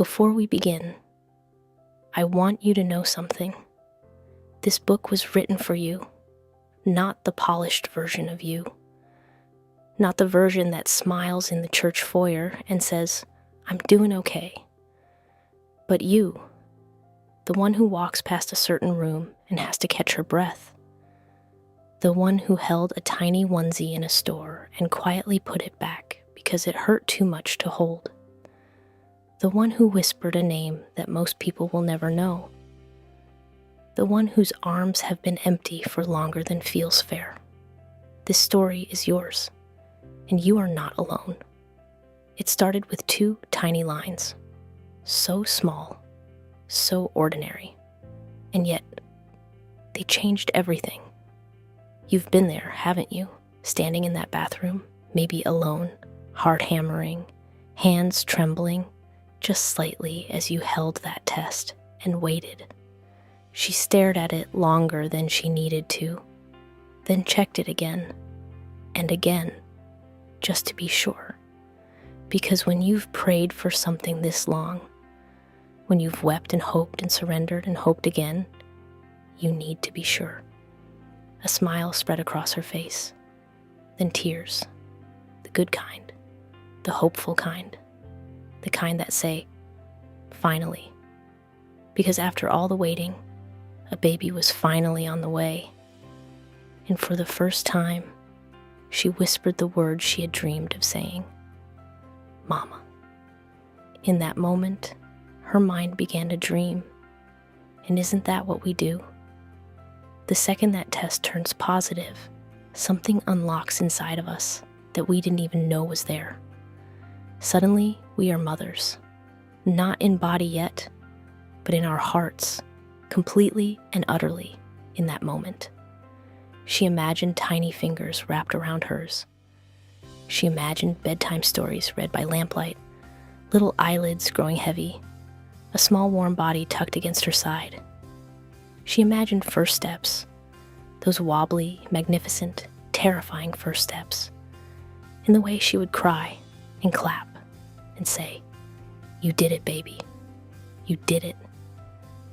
Before we begin, I want you to know something. This book was written for you, not the polished version of you, not the version that smiles in the church foyer and says, "I'm doing okay," but you, the one who walks past a certain room and has to catch her breath, the one who held a tiny onesie in a store and quietly put it back because it hurt too much to hold, the one who whispered a name that most people will never know, the one whose arms have been empty for longer than feels fair. This story is yours, and you are not alone. It started with 2 tiny lines, so small, so ordinary, and yet they changed everything. You've been there, haven't you? Standing in that bathroom, maybe alone, heart hammering, hands trembling, just slightly as you held that test and waited. She stared at it longer than she needed to, then checked it again and again, just to be sure. Because when you've prayed for something this long, when you've wept and hoped and surrendered and hoped again, you need to be sure. A smile spread across her face, then tears, the good kind, the hopeful kind, the kind that say, finally. Because after all the waiting, a baby was finally on the way. And for the first time, she whispered the words she had dreamed of saying, "Mama." In that moment, her mind began to dream. And isn't that what we do? The second that test turns positive, something unlocks inside of us that we didn't even know was there. Suddenly, we are mothers, not in body yet, but in our hearts, completely and utterly in that moment. She imagined tiny fingers wrapped around hers. She imagined bedtime stories read by lamplight, little eyelids growing heavy, a small warm body tucked against her side. She imagined first steps, those wobbly, magnificent, terrifying first steps, in the way she would cry and clap and say, "You did it, baby. You did it."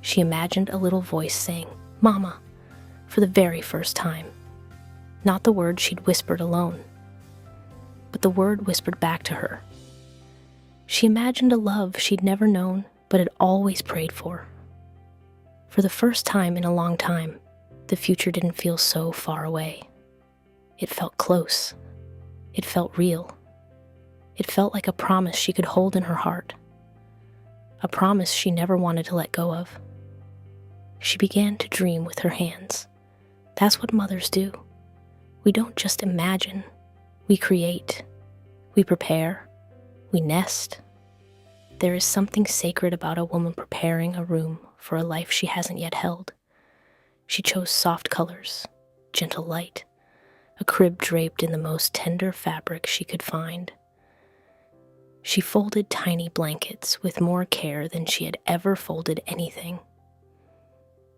She imagined a little voice saying, "Mama," for the very first time. Not the word she'd whispered alone, but the word whispered back to her. She imagined a love she'd never known, but had always prayed for. For the first time in a long time, the future didn't feel so far away. It felt close. It felt real. It felt like a promise she could hold in her heart. A promise she never wanted to let go of. She began to dream with her hands. That's what mothers do. We don't just imagine. We create. We prepare. We nest. There is something sacred about a woman preparing a room for a life she hasn't yet held. She chose soft colors, gentle light, a crib draped in the most tender fabric she could find. She folded tiny blankets with more care than she had ever folded anything.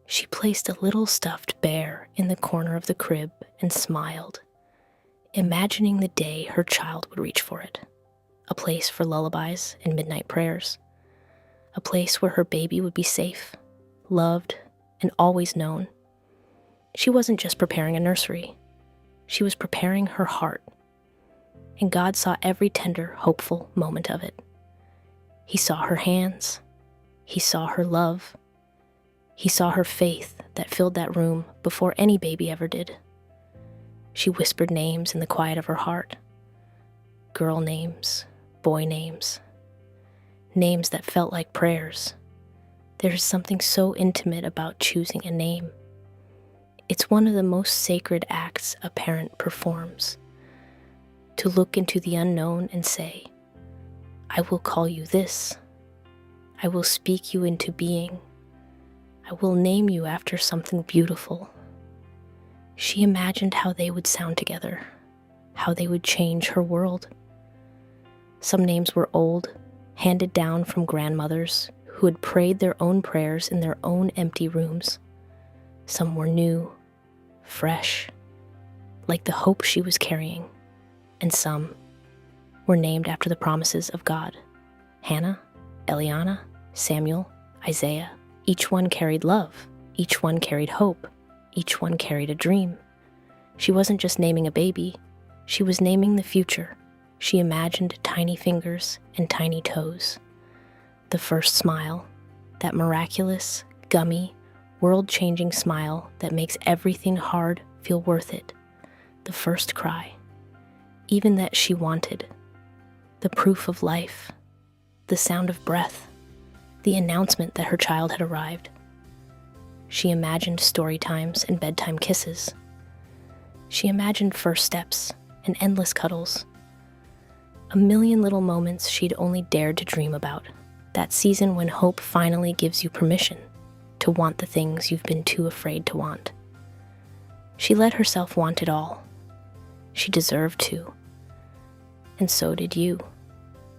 She placed a little stuffed bear in the corner of the crib and smiled, imagining the day her child would reach for it, a place for lullabies and midnight prayers, a place where her baby would be safe, loved, and always known. She wasn't just preparing a nursery. She was preparing her heart, and God saw every tender, hopeful moment of it. He saw her hands. He saw her love. He saw her faith that filled that room before any baby ever did. She whispered names in the quiet of her heart. Girl names, boy names. Names that felt like prayers. There's something so intimate about choosing a name. It's one of the most sacred acts a parent performs. To look into the unknown and say, "I will call you this. I will speak you into being. I will name you after something beautiful." She imagined how they would sound together, how they would change her world. Some names were old, handed down from grandmothers who had prayed their own prayers in their own empty rooms. Some were new, fresh, like the hope she was carrying, and some were named after the promises of God: Hannah, Eliana, Samuel, Isaiah. Each one carried love. Each one carried hope. Each one carried a dream. She wasn't just naming a baby. She was naming the future. She imagined tiny fingers and tiny toes. The first smile, that miraculous, gummy, world-changing smile that makes everything hard feel worth it. The first cry, even that she wanted. The proof of life, the sound of breath, the announcement that her child had arrived. She imagined story times and bedtime kisses. She imagined first steps and endless cuddles. A million little moments she'd only dared to dream about. That season when hope finally gives you permission to want the things you've been too afraid to want. She let herself want it all. She deserved to. And so did you.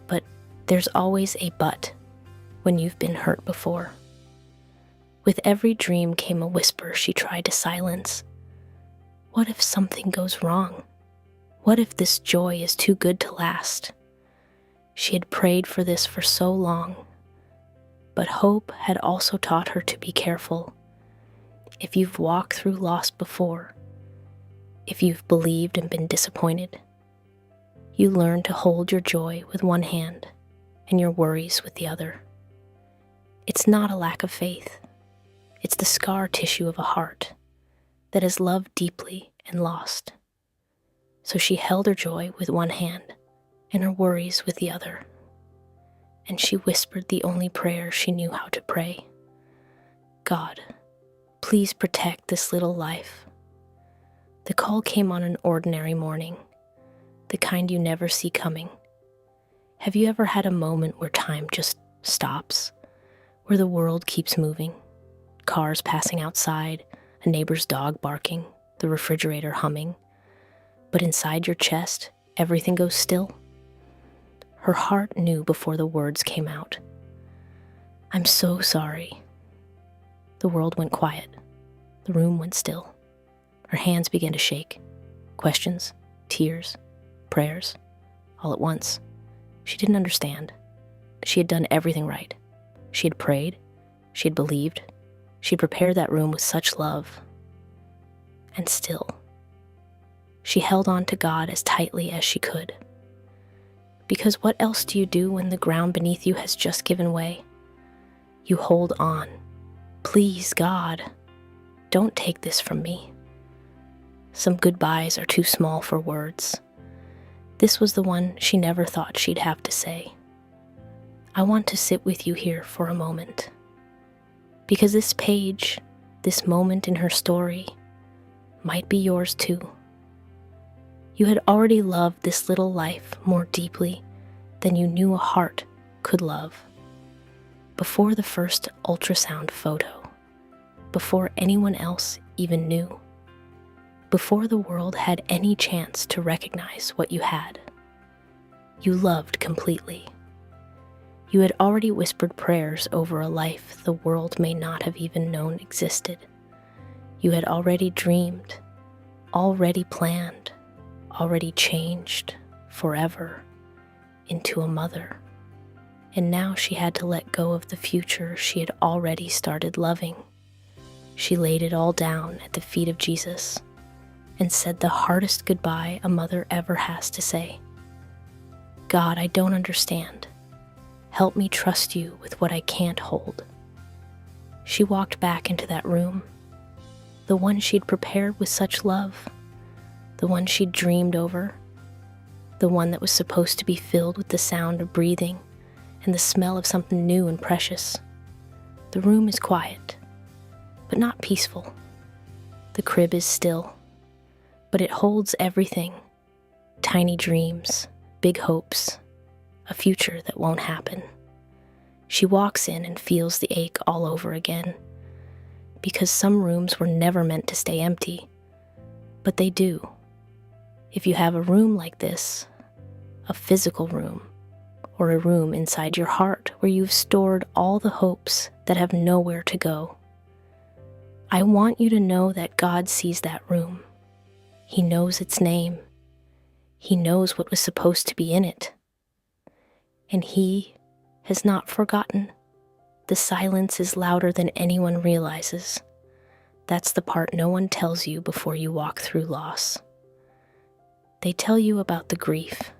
But there's always a but when you've been hurt before. With every dream came a whisper she tried to silence. What if something goes wrong? What if this joy is too good to last? She had prayed for this for so long. But hope had also taught her to be careful. If you've walked through loss before, if you've believed and been disappointed, you learn to hold your joy with one hand and your worries with the other. It's not a lack of faith. It's the scar tissue of a heart that has loved deeply and lost. So she held her joy with one hand and her worries with the other. And she whispered the only prayer she knew how to pray. God, please protect this little life. The call came on an ordinary morning, the kind you never see coming. Have you ever had a moment where time just stops, where the world keeps moving? Cars passing outside, a neighbor's dog barking, the refrigerator humming. But inside your chest, everything goes still. Her heart knew before the words came out. I'm so sorry. The world went quiet. The room went still. Her hands began to shake. Questions, tears, prayers, all at once. She didn't understand. She had done everything right. She had prayed. She had believed. She had prepared that room with such love. And still, she held on to God as tightly as she could. Because what else do you do when the ground beneath you has just given way? You hold on. Please, God, don't take this from me. Some goodbyes are too small for words. This was the one she never thought she'd have to say. I want to sit with you here for a moment. Because this page, this moment in her story, might be yours too. You had already loved this little life more deeply than you knew a heart could love. Before the first ultrasound photo, before anyone else even knew, before the world had any chance to recognize what you had, you loved completely. You had already whispered prayers over a life the world may not have even known existed. You had already dreamed, already planned, already changed forever into a mother. And now she had to let go of the future she had already started loving. She laid it all down at the feet of Jesus and said the hardest goodbye a mother ever has to say. God, I don't understand. Help me trust you with what I can't hold. She walked back into that room, the one she'd prepared with such love, the one she'd dreamed over, the one that was supposed to be filled with the sound of breathing and the smell of something new and precious. The room is quiet, but not peaceful. The crib is still, but it holds everything. Tiny dreams, big hopes, a future that won't happen. She walks in and feels the ache all over again, because some rooms were never meant to stay empty, but they do. If you have a room like this, a physical room, or a room inside your heart where you've stored all the hopes that have nowhere to go, I want you to know that God sees that room. He knows its name. He knows what was supposed to be in it. And He has not forgotten. The silence is louder than anyone realizes. That's the part no one tells you before you walk through loss. They tell you about the grief.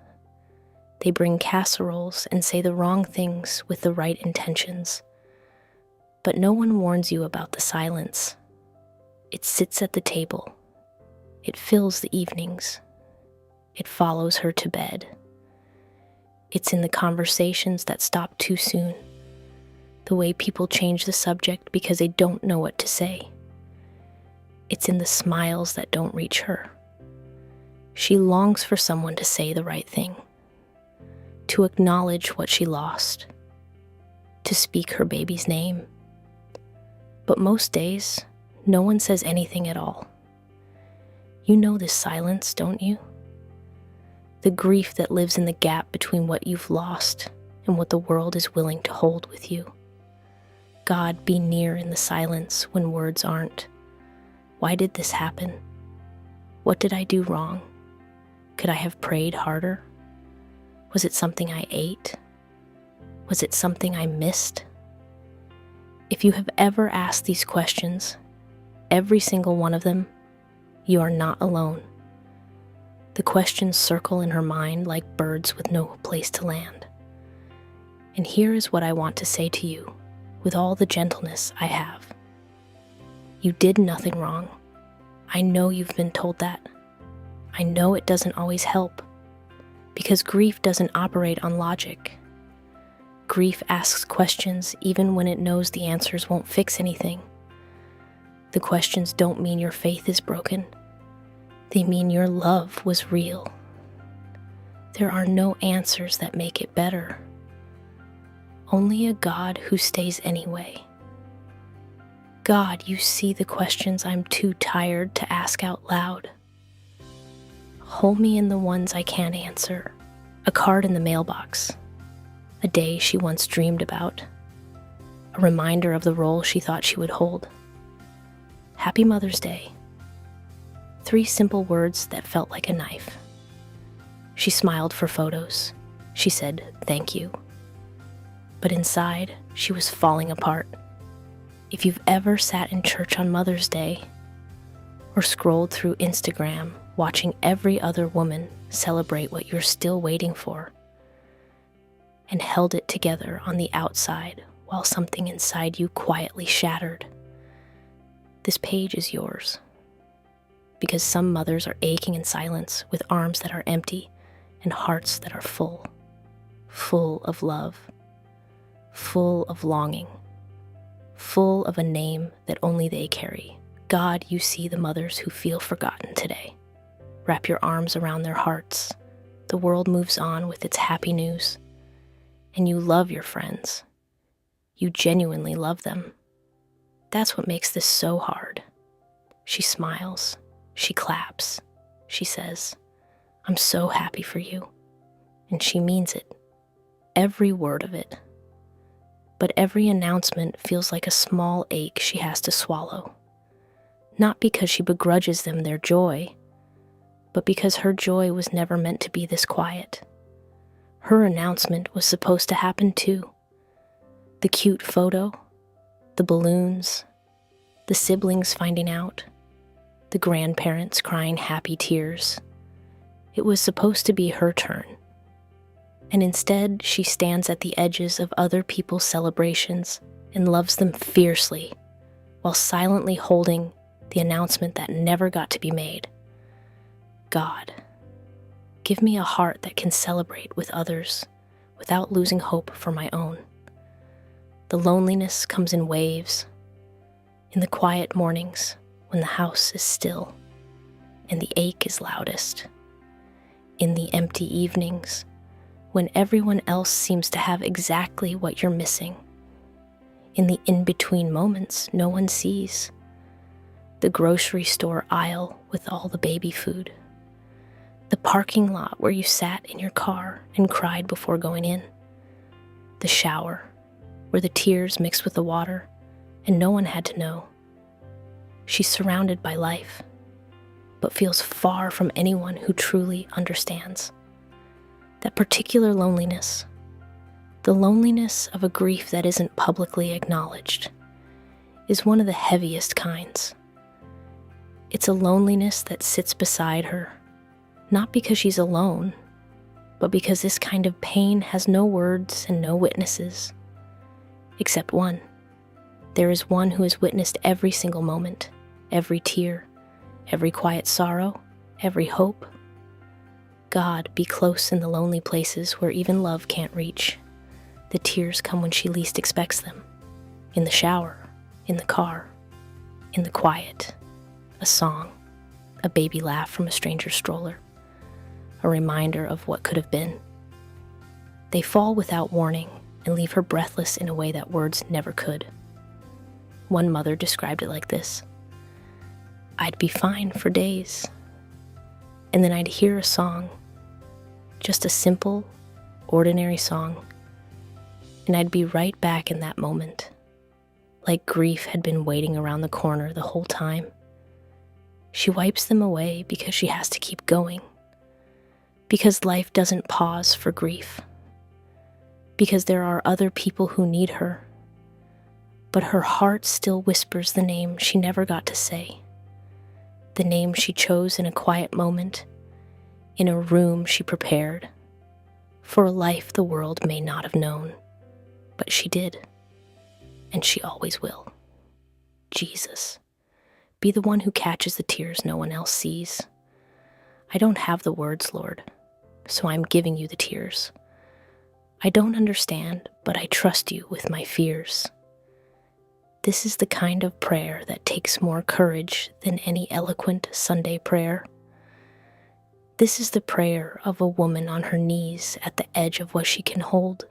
They bring casseroles and say the wrong things with the right intentions. But no one warns you about the silence. It sits at the table. It fills the evenings. It follows her to bed. It's in the conversations that stop too soon. The way people change the subject because they don't know what to say. It's in the smiles that don't reach her. She longs for someone to say the right thing, to acknowledge what she lost, to speak her baby's name. But most days, no one says anything at all. You know this silence, don't you? The grief that lives in the gap between what you've lost and what the world is willing to hold with you. God, be near in the silence when words aren't. Why did this happen? What did I do wrong? Could I have prayed harder? Was it something I ate? Was it something I missed? If you have ever asked these questions, every single one of them, you are not alone. The questions circle in her mind like birds with no place to land. And here is what I want to say to you, with all the gentleness I have. You did nothing wrong. I know you've been told that. I know it doesn't always help, because grief doesn't operate on logic. Grief asks questions even when it knows the answers won't fix anything. The questions don't mean your faith is broken. They mean your love was real. There are no answers that make it better. Only a God who stays anyway. God, you see the questions I'm too tired to ask out loud. Hold me in the ones I can't answer. A card in the mailbox. A day she once dreamed about. A reminder of the role she thought she would hold. Happy Mother's Day. 3 simple words that felt like a knife. She smiled for photos. She said, "Thank you." But inside, she was falling apart. If you've ever sat in church on Mother's Day, or scrolled through Instagram watching every other woman celebrate what you're still waiting for, and held it together on the outside while something inside you quietly shattered, this page is yours. Because some mothers are aching in silence with arms that are empty and hearts that are full of love, full of longing, full of a name that only they carry. God, you see the mothers who feel forgotten today. Wrap your arms around their hearts. The world moves on with its happy news. And you love your friends. You genuinely love them. That's what makes this so hard. She smiles. She claps. She says, "I'm so happy for you." And she means it. Every word of it. But every announcement feels like a small ache she has to swallow. Not because she begrudges them their joy, but because her joy was never meant to be this quiet. Her announcement was supposed to happen too. The cute photo, the balloons, the siblings finding out, the grandparents crying happy tears. It was supposed to be her turn. And instead, she stands at the edges of other people's celebrations and loves them fiercely, while silently holding the announcement that never got to be made. God, give me a heart that can celebrate with others without losing hope for my own. The loneliness comes in waves, in the quiet mornings when the house is still and the ache is loudest, in the empty evenings when everyone else seems to have exactly what you're missing, in the in-between moments no one sees, the grocery store aisle with all the baby food, the parking lot where you sat in your car and cried before going in, the shower where the tears mixed with the water and no one had to know. She's surrounded by life, but feels far from anyone who truly understands. That particular loneliness, The loneliness of a grief that isn't publicly acknowledged is one of the heaviest kinds. It's a loneliness that sits beside her, not because she's alone, but because this kind of pain has no words and no witnesses, except one. There is one who has witnessed every single moment, every tear, every quiet sorrow, every hope. God, be close in the lonely places where even love can't reach. The tears come when she least expects them. In the shower, in the car, in the quiet. A song, a baby laugh from a stranger's stroller. A reminder of what could have been. They fall without warning and leave her breathless in a way that words never could. One mother described it like this: I'd be fine for days, and then I'd hear a song, just a simple, ordinary song, and I'd be right back in that moment, like grief had been waiting around the corner the whole time. She wipes them away because she has to keep going, because life doesn't pause for grief, because there are other people who need her, but her heart still whispers the name she never got to say, the name she chose in a quiet moment, in a room she prepared, for a life the world may not have known, but she did, and she always will. Jesus, be the one who catches the tears no one else sees. I don't have the words, Lord, so I'm giving you the tears. I don't understand, but I trust you with my fears. This is the kind of prayer that takes more courage than any eloquent Sunday prayer. This is the prayer of a woman on her knees at the edge of what she can hold,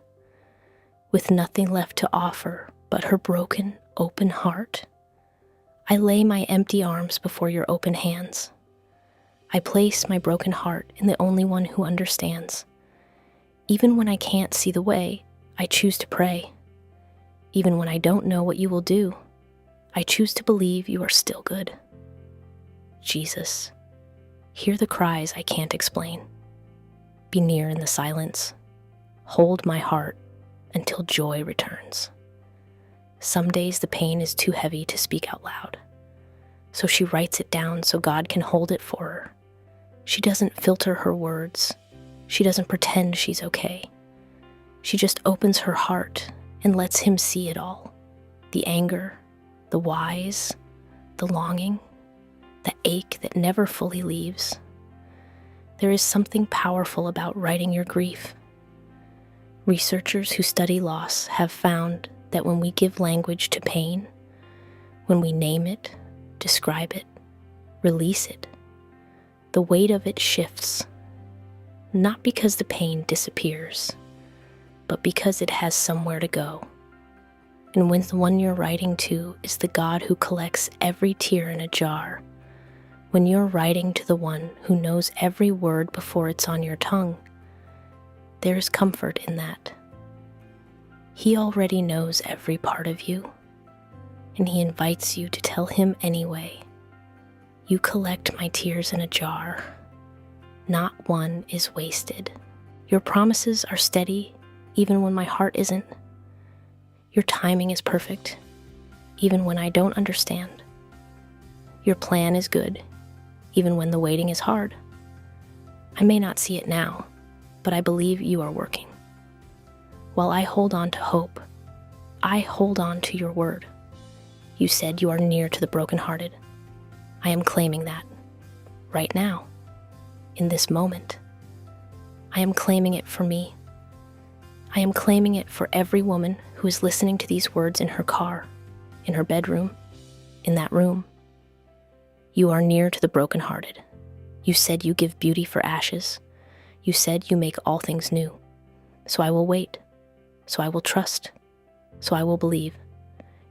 with nothing left to offer but her broken, open heart. I lay my empty arms before your open hands. I place my broken heart in the only one who understands. Even when I can't see the way, I choose to pray. Even when I don't know what you will do, I choose to believe you are still good. Jesus, hear the cries I can't explain. Be near in the silence. Hold my heart until joy returns. Some days the pain is too heavy to speak out loud, so she writes it down so God can hold it for her. She doesn't filter her words. She doesn't pretend she's okay. She just opens her heart and lets him see it all. The anger, the whys, the longing, the ache that never fully leaves. There is something powerful about writing your grief. Researchers who study loss have found that when we give language to pain, when we name it, describe it, release it, the weight of it shifts, not because the pain disappears, but because it has somewhere to go. And when the one you're writing to is the God who collects every tear in a jar, when you're writing to the one who knows every word before it's on your tongue, there is comfort in that. He already knows every part of you, and he invites you to tell him anyway. You collect my tears in a jar. Not one is wasted. Your promises are steady, even when my heart isn't. Your timing is perfect, even when I don't understand. Your plan is good, even when the waiting is hard. I may not see it now, but I believe you are working. While I hold on to hope, I hold on to your word. You said you are near to the brokenhearted. I am claiming that, right now, in this moment. I am claiming it for me. I am claiming it for every woman who is listening to these words in her car, in her bedroom, in that room. You are near to the brokenhearted. You said you give beauty for ashes. You said you make all things new. So I will wait. So I will trust. So I will believe.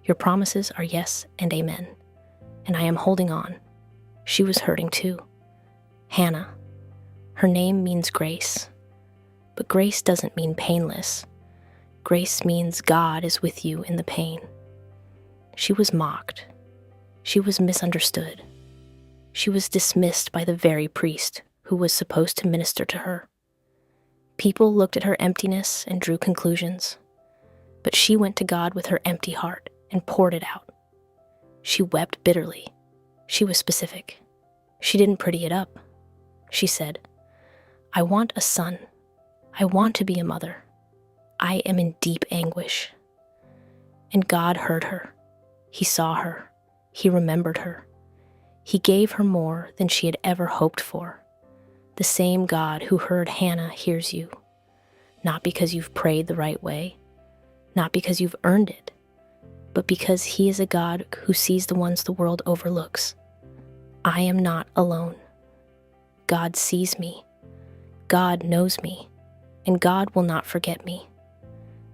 Your promises are yes and amen. And I am holding on. She was hurting too. Hannah. Her name means grace. But grace doesn't mean painless. Grace means God is with you in the pain. She was mocked. She was misunderstood. She was dismissed by the very priest who was supposed to minister to her. People looked at her emptiness and drew conclusions, but she went to God with her empty heart and poured it out. She wept bitterly. She was specific. She didn't pretty it up. She said, "I want a son. I want to be a mother. I am in deep anguish." And God heard her. He saw her. He remembered her. He gave her more than she had ever hoped for. The same God who heard Hannah hears you, not because you've prayed the right way, not because you've earned it, but because He is a God who sees the ones the world overlooks. I am not alone. God sees me. God knows me, and God will not forget me.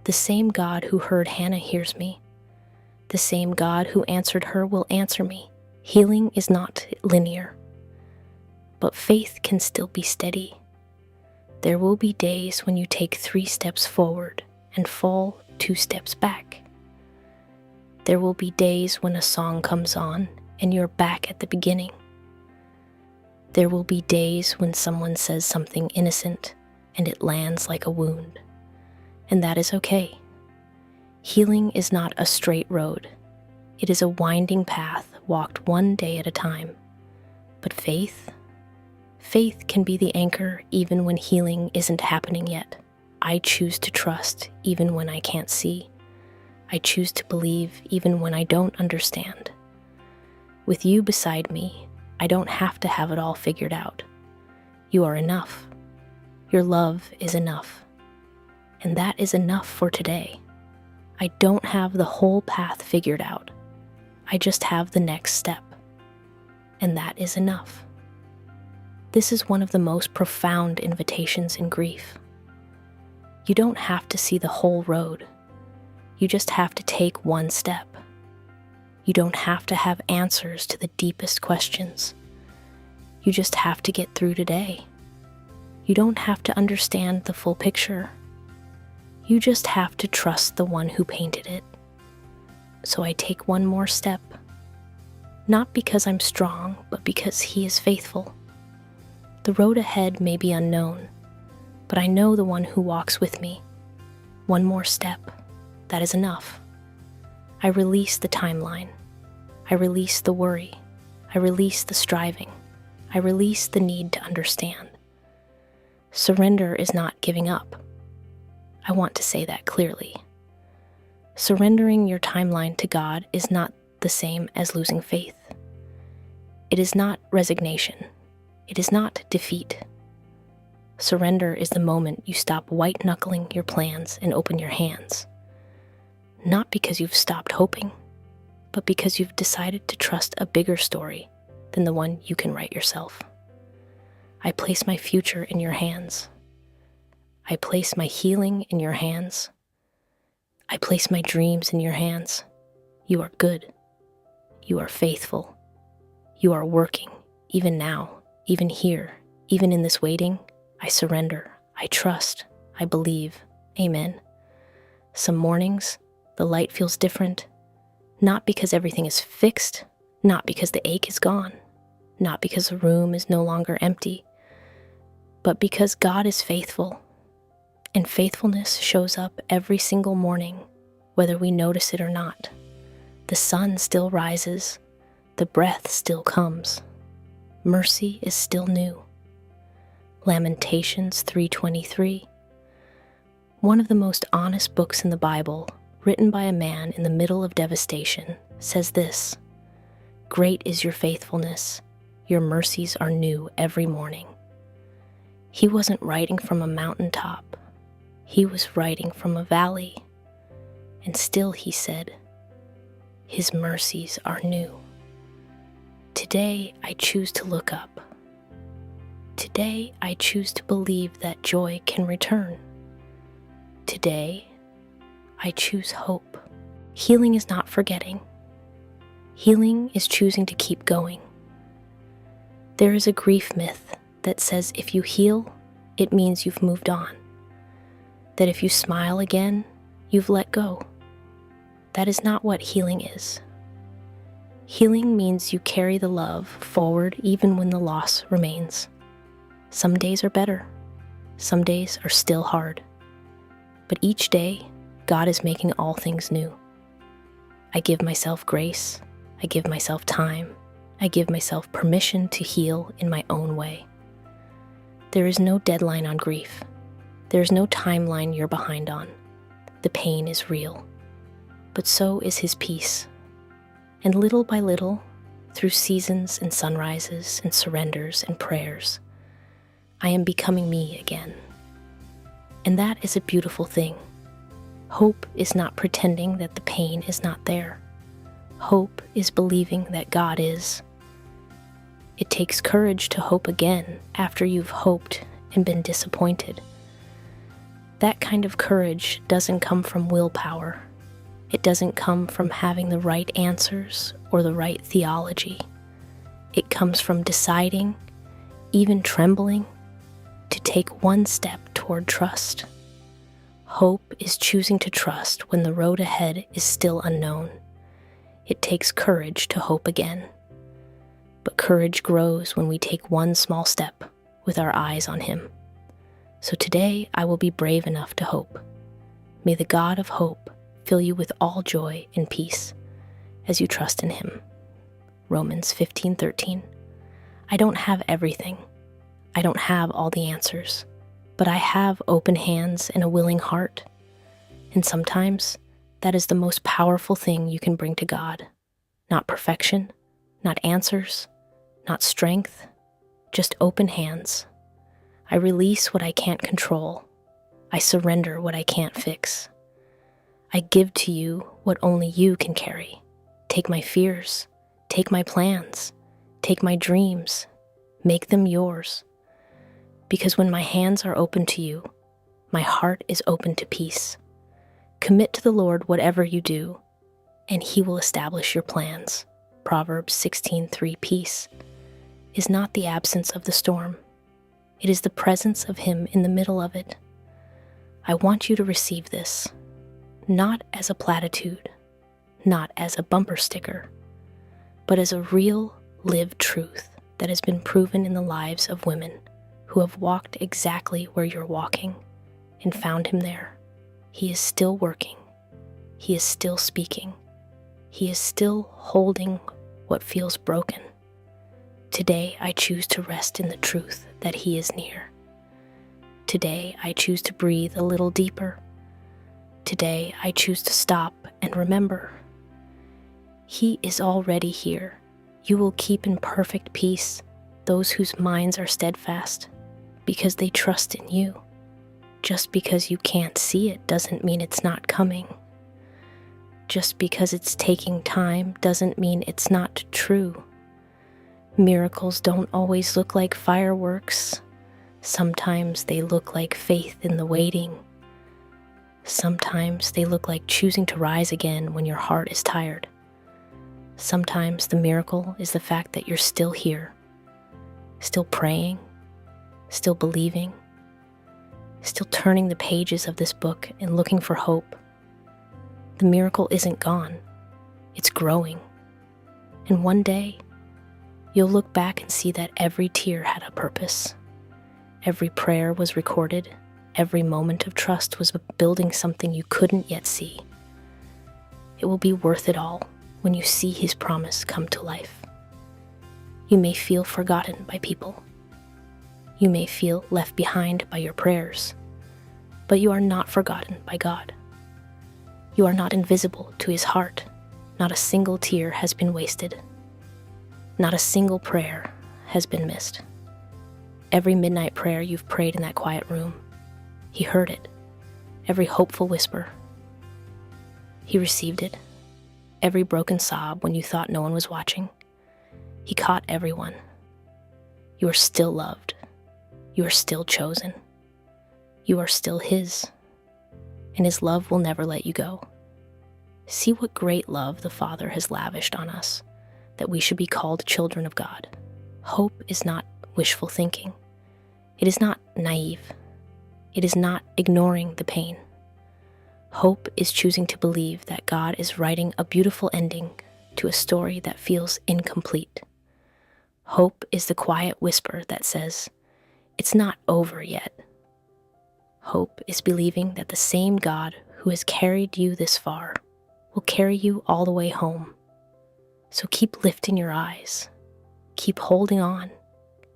The same God who heard Hannah hears me. The same God who answered her will answer me. Healing is not linear, but faith can still be steady. There will be days when you take 3 steps forward and fall 2 steps back. There will be days when a song comes on and you're back at the beginning. There will be days when someone says something innocent and it lands like a wound, and that is okay. Healing is not a straight road. It is a winding path walked one day at a time. But faith can be the anchor even when healing isn't happening yet. I choose to trust even when I can't see. I choose to believe even when I don't understand. With you beside me, I don't have to have it all figured out. You are enough. Your love is enough. And that is enough for today. I don't have the whole path figured out. I just have the next step. And that is enough. This is one of the most profound invitations in grief. You don't have to see the whole road. You just have to take one step. You don't have to have answers to the deepest questions. You just have to get through today. You don't have to understand the full picture. You just have to trust the one who painted it. So I take one more step, not because I'm strong, but because He is faithful. The road ahead may be unknown, but I know the one who walks with me. One more step, that is enough. I release the timeline. I release the worry. I release the striving. I release the need to understand. Surrender is not giving up. I want to say that clearly. Surrendering your timeline to God is not the same as losing faith. It is not resignation. It is not defeat. Surrender is the moment you stop white-knuckling your plans and open your hands. Not because you've stopped hoping, but because you've decided to trust a bigger story than the one you can write yourself. I place my future in your hands. I place my healing in your hands. I place my dreams in your hands. You are good. You are faithful. You are working, even now, even here, even in this waiting. I surrender. I trust. I believe. Amen. Some mornings, the light feels different, not because everything is fixed, not because the ache is gone, not because the room is no longer empty, but because God is faithful. And faithfulness shows up every single morning, whether we notice it or not. The sun still rises. The breath still comes. Mercy is still new. Lamentations 3:23. One of the most honest books in the Bible, written by a man in the middle of devastation, says this: "Great is your faithfulness. Your mercies are new every morning." He wasn't writing from a mountaintop. He was writing from a valley. And still he said, "His mercies are new." Today I choose to look up. Today I choose to believe that joy can return. Today I choose hope. Healing is not forgetting. Healing is choosing to keep going. There is a grief myth that says if you heal, it means you've moved on. That if you smile again, you've let go. That is not what healing is. Healing means you carry the love forward even when the loss remains. Some days are better. Some days are still hard. But each day, God is making all things new. I give myself grace. I give myself time. I give myself permission to heal in my own way. There is no deadline on grief. There is no timeline you're behind on. The pain is real. But so is His peace. And little by little, through seasons and sunrises and surrenders and prayers, I am becoming me again. And that is a beautiful thing. Hope is not pretending that the pain is not there. Hope is believing that God is. It takes courage to hope again after you've hoped and been disappointed. That kind of courage doesn't come from willpower. It doesn't come from having the right answers or the right theology. It comes from deciding, even trembling, to take one step toward trust. Hope is choosing to trust when the road ahead is still unknown. It takes courage to hope again. But courage grows when we take one small step with our eyes on Him. So today I will be brave enough to hope. May the God of hope fill you with all joy and peace as you trust in Him. Romans 15:13. I don't have everything. I don't have all the answers, but I have open hands and a willing heart. And sometimes that is the most powerful thing you can bring to God. Not perfection, not answers, not strength, just open hands. I release what I can't control. I surrender what I can't fix. I give to you what only you can carry. Take my fears, take my plans, take my dreams, make them yours. Because when my hands are open to you, my heart is open to peace. Commit to the Lord whatever you do, and He will establish your plans. Proverbs 16:3. Peace is not the absence of the storm. It is the presence of Him in the middle of it. I want you to receive this, not as a platitude, not as a bumper sticker, but as a real, lived truth that has been proven in the lives of women who have walked exactly where you're walking and found Him there. He is still working. He is still speaking. He is still holding what feels broken. Today I choose to rest in the truth that He is near. Today I choose to breathe a little deeper. Today I choose to stop and remember. He is already here. You will keep in perfect peace those whose minds are steadfast, because they trust in you. Just because you can't see it doesn't mean it's not coming. Just because it's taking time doesn't mean it's not true. Miracles don't always look like fireworks. Sometimes they look like faith in the waiting. Sometimes they look like choosing to rise again when your heart is tired. Sometimes the miracle is the fact that you're still here, still praying, still believing, still turning the pages of this book and looking for hope. The miracle isn't gone. It's growing. And one day, you'll look back and see that every tear had a purpose. Every prayer was recorded. Every moment of trust was building something you couldn't yet see. It will be worth it all when you see His promise come to life. You may feel forgotten by people. You may feel left behind by your prayers, but you are not forgotten by God. You are not invisible to His heart. Not a single tear has been wasted. Not a single prayer has been missed. Every midnight prayer you've prayed in that quiet room, He heard it. Every hopeful whisper, He received it. Every broken sob when you thought no one was watching, He caught everyone. You are still loved. You are still chosen. You are still His, and His love will never let you go. See what great love the Father has lavished on us, that we should be called children of God. Hope is not wishful thinking. It is not naive. It is not ignoring the pain. Hope is choosing to believe that God is writing a beautiful ending to a story that feels incomplete. Hope is the quiet whisper that says, "It's not over yet. Hope is believing that the same God who has carried you this far will carry you all the way home. So keep lifting your eyes, keep holding on,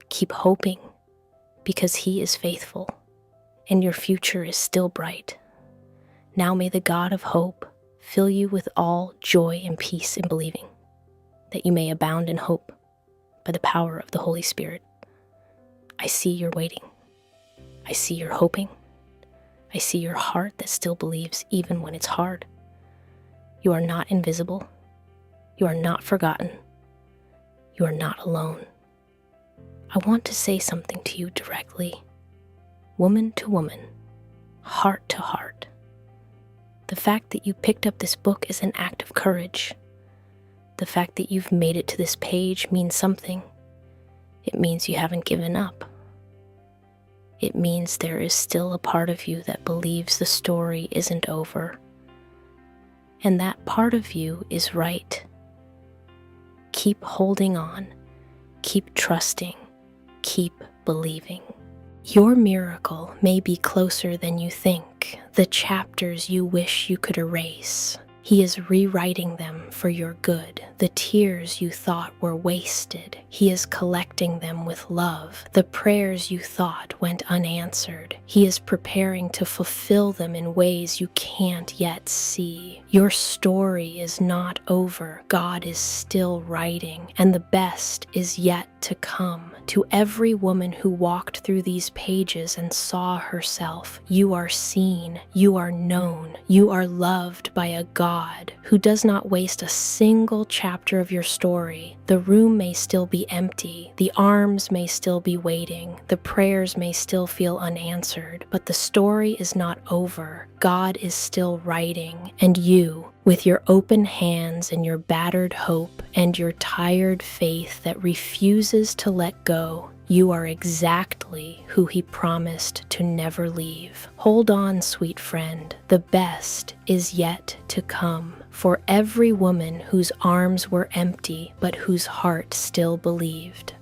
keep hoping, because He is faithful and your future is still bright. Now may the God of hope fill you with all joy and peace in believing, that you may abound in hope by the power of the Holy Spirit. I see you're waiting. I see you're hoping. I see your heart that still believes even when it's hard. You are not invisible. You are not forgotten. You are not alone. I want to say something to you directly, woman to woman, heart to heart. The fact that you picked up this book is an act of courage. The fact that you've made it to this page means something. It means you haven't given up. It means there is still a part of you that believes the story isn't over. And that part of you is right. Keep holding on. Keep trusting. Keep believing. Your miracle may be closer than you think, the chapters you wish you could erase. He is rewriting them for your good. The tears you thought were wasted, He is collecting them with love. The prayers you thought went unanswered, He is preparing to fulfill them in ways you can't yet see. Your story is not over. God is still writing, and the best is yet to come. To every woman who walked through these pages and saw herself, you are seen, you are known, you are loved by a God who does not waste a single chapter of your story. The room may still be empty, the arms may still be waiting, the prayers may still feel unanswered, but the story is not over. God is still writing, and you, with your open hands and your battered hope and your tired faith that refuses to let go, you are exactly who He promised to never leave. Hold on, sweet friend. The best is yet to come for every woman whose arms were empty but whose heart still believed.